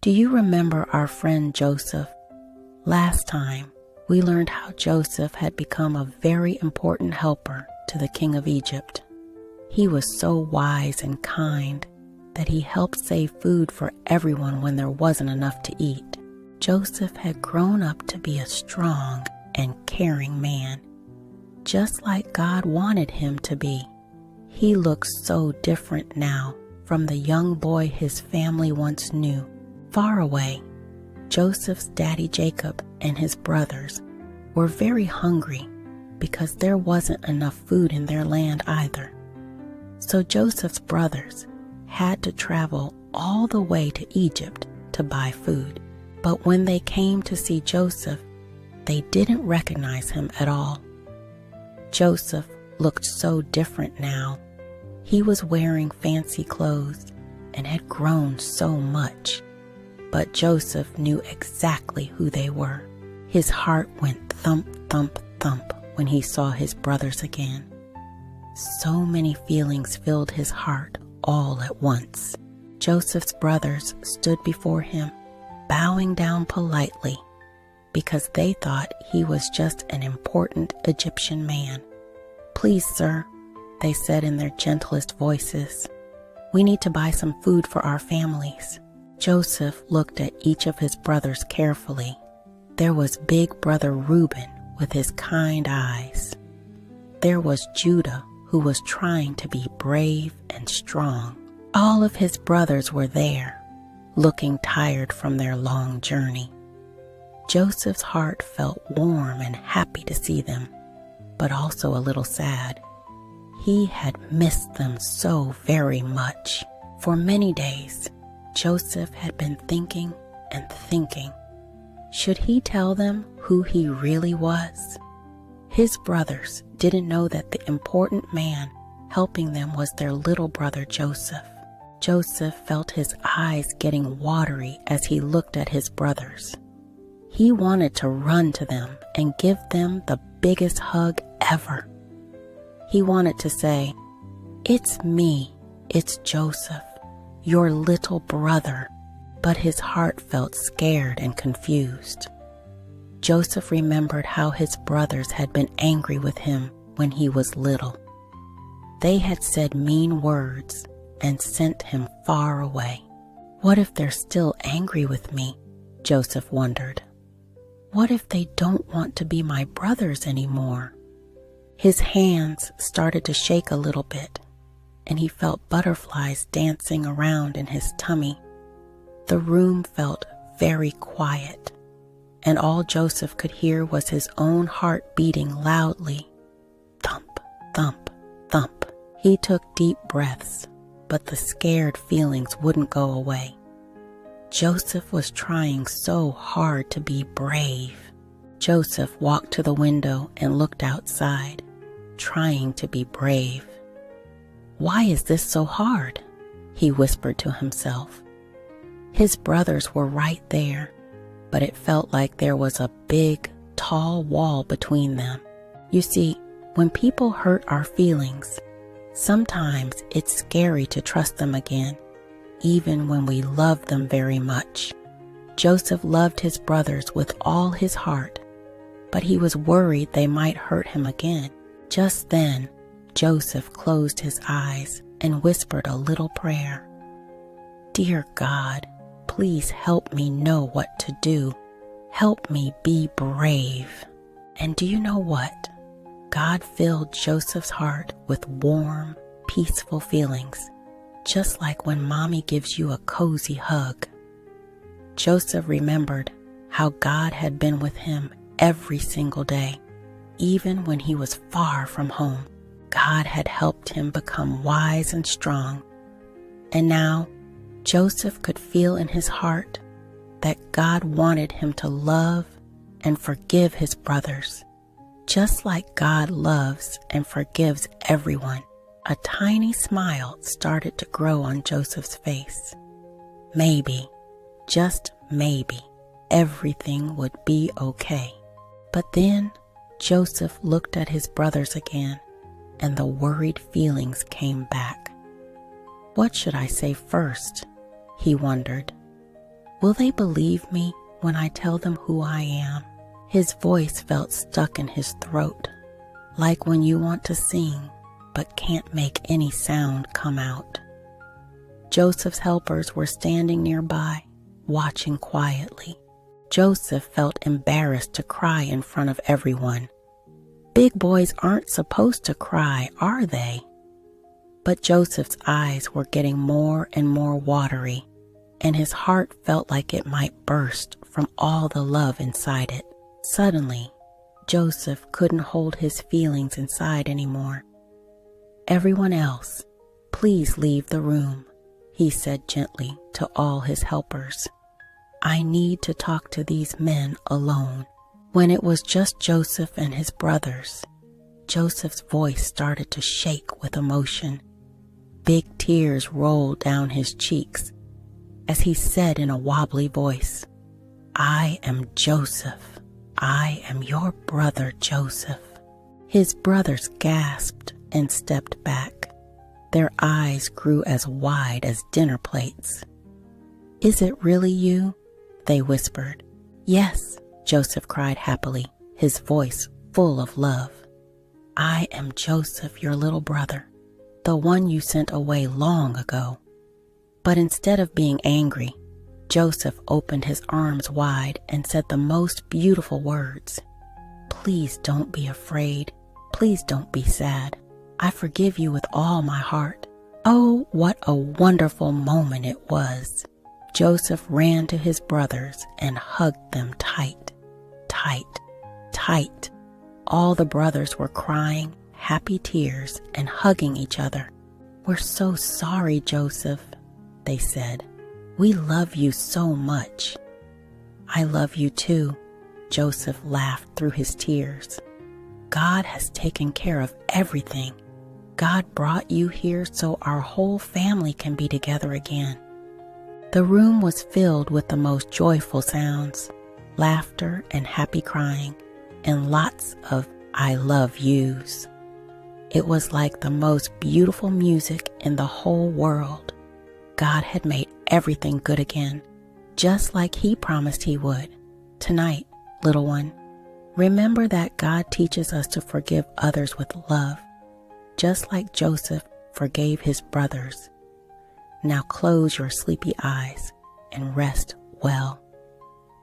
Do you remember our friend Joseph? Last time, we learned how Joseph had become a very important helper to the king of Egypt. He was so wise and kind that he helped save food for everyone when there wasn't enough to eat. Joseph had grown up to be a strong and caring man, just like God wanted him to be. He looks so different now from the young boy his family once knew. Far away, Joseph's daddy Jacob and his brothers were very hungry because there wasn't enough food in their land either. So Joseph's brothers had to travel all the way to Egypt to buy food. But when they came to see Joseph, they didn't recognize him at all. Joseph looked so different now. He was wearing fancy clothes and had grown so much. But Joseph knew exactly who they were. His heart went thump, thump, thump when he saw his brothers again. So many feelings filled his heart all at once. Joseph's brothers stood before him, bowing down politely because they thought he was just an important Egyptian man. "Please, sir," they said in their gentlest voices, "we need to buy some food for our families." Joseph looked at each of his brothers carefully. There was big brother Reuben with his kind eyes. There was Judah, who was trying to be brave and strong. All of his brothers were there, looking tired from their long journey. Joseph's heart felt warm and happy to see them, but also a little sad. He had missed them so very much. For many days, Joseph had been thinking and thinking. Should he tell them who he really was? His brothers didn't know that the important man helping them was their little brother Joseph. Joseph felt his eyes getting watery as he looked at his brothers. He wanted to run to them and give them the biggest hug ever. He wanted to say, "It's me, it's Joseph, your little brother," but his heart felt scared and confused. Joseph remembered how his brothers had been angry with him when he was little. They had said mean words and sent him far away. What if they're still angry with me? Joseph wondered. What if they don't want to be my brothers anymore? His hands started to shake a little bit, and he felt butterflies dancing around in his tummy. The room felt very quiet, and all Joseph could hear was his own heart beating loudly. Thump, thump, thump. He took deep breaths, but the scared feelings wouldn't go away. Joseph was trying so hard to be brave. Joseph walked to the window and looked outside, trying to be brave. "Why is this so hard?" he whispered to himself. His brothers were right there, but it felt like there was a big, tall wall between them. You see, when people hurt our feelings, sometimes it's scary to trust them again, even when we love them very much. Joseph loved his brothers with all his heart, but he was worried they might hurt him again. Just then, Joseph closed his eyes and whispered a little prayer. "Dear God, please help me know what to do. Help me be brave." And do you know what? God filled Joseph's heart with warm, peaceful feelings, just like when Mommy gives you a cozy hug. Joseph remembered how God had been with him every single day, even when he was far from home. God had helped him become wise and strong. And now, Joseph could feel in his heart that God wanted him to love and forgive his brothers, just like God loves and forgives everyone. A tiny smile started to grow on Joseph's face. Maybe, just maybe, everything would be okay. But then Joseph looked at his brothers again, and the worried feelings came back. What should I say first? He wondered. Will they believe me when I tell them who I am? His voice felt stuck in his throat, like when you want to sing but can't make any sound come out. Joseph's helpers were standing nearby, watching quietly. Joseph felt embarrassed to cry in front of everyone. Big boys aren't supposed to cry, are they? But Joseph's eyes were getting more and more watery, and his heart felt like it might burst from all the love inside it. Suddenly, Joseph couldn't hold his feelings inside anymore. "Everyone else, please leave the room," he said gently to all his helpers. "I need to talk to these men alone." When it was just Joseph and his brothers, Joseph's voice started to shake with emotion. Big tears rolled down his cheeks as he said in a wobbly voice, "I am Joseph. I am your brother Joseph." His brothers gasped and stepped back. Their eyes grew as wide as dinner plates. "Is it really you?" they whispered. "Yes," Joseph cried happily, his voice full of love. "I am Joseph, your little brother, the one you sent away long ago." But instead of being angry, Joseph opened his arms wide and said the most beautiful words. "Please don't be afraid. Please don't be sad. I forgive you with all my heart." Oh, what a wonderful moment it was. Joseph ran to his brothers and hugged them tight, tight, tight. All the brothers were crying happy tears and hugging each other. "We're so sorry, Joseph," they said. "We love you so much." "I love you too," Joseph laughed through his tears. "God has taken care of everything. God brought you here so our whole family can be together again." The room was filled with the most joyful sounds, laughter and happy crying, and lots of "I love yous." It was like the most beautiful music in the whole world. God had made everything good again, just like He promised He would. Tonight, little one, remember that God teaches us to forgive others with love, just like Joseph forgave his brothers. Now close your sleepy eyes and rest well.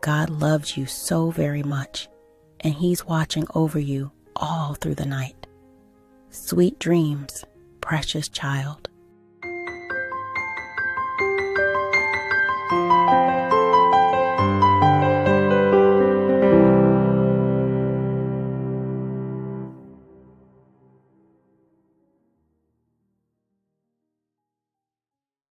God loves you so very much, and He's watching over you all through the night. Sweet dreams, precious child.